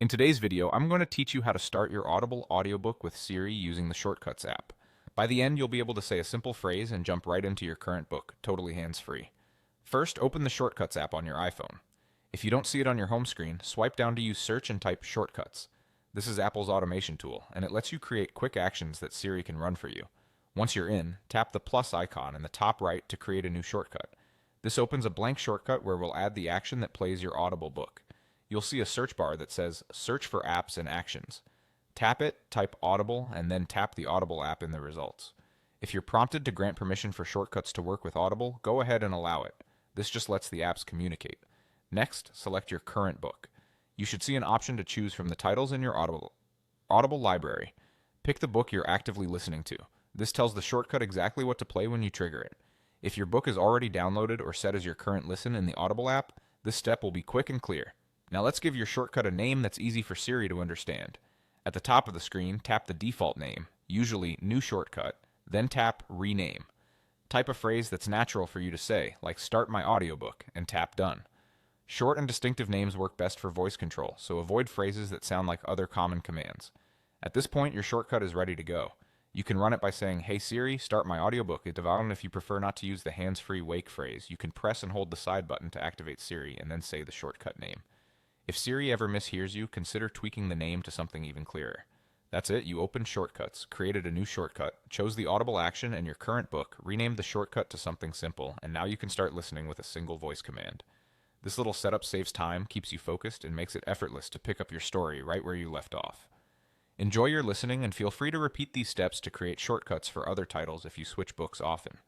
In today's video, I'm going to teach you how to start your Audible audiobook with Siri using the Shortcuts app. By the end, you'll be able to say a simple phrase and jump right into your current book, totally hands-free. First, open the Shortcuts app on your iPhone. If you don't see it on your home screen, swipe down to use Search and type Shortcuts. This is Apple's automation tool, and it lets you create quick actions that Siri can run for you. Once you're in, tap the plus icon in the top right to create a new shortcut. This opens a blank shortcut where we'll add the action that plays your Audible book. You'll see a search bar that says Search for Apps and Actions. Tap it, type Audible, and then tap the Audible app in the results. If you're prompted to grant permission for shortcuts to work with Audible, go ahead and allow it. This just lets the apps communicate. Next, select your current book. You should see an option to choose from the titles in your Audible library. Pick the book you're actively listening to. This tells the shortcut exactly what to play when you trigger it. If your book is already downloaded or set as your current listen in the Audible app, this step will be quick and clear. Now let's give your shortcut a name that's easy for Siri to understand. At the top of the screen, tap the default name, usually New Shortcut, then tap Rename. Type a phrase that's natural for you to say, like Start my audiobook, and tap Done. Short and distinctive names work best for voice control, so avoid phrases that sound like other common commands. At this point, your shortcut is ready to go. You can run it by saying, "Hey Siri, start my audiobook." And if you prefer not to use the hands-free wake phrase, you can press and hold the side button to activate Siri and then say the shortcut name. If Siri ever mishears you, consider tweaking the name to something even clearer. That's it, you opened Shortcuts, created a new shortcut, chose the Audible action and your current book, renamed the shortcut to something simple, and now you can start listening with a single voice command. This little setup saves time, keeps you focused, and makes it effortless to pick up your story right where you left off. Enjoy your listening and feel free to repeat these steps to create shortcuts for other titles if you switch books often.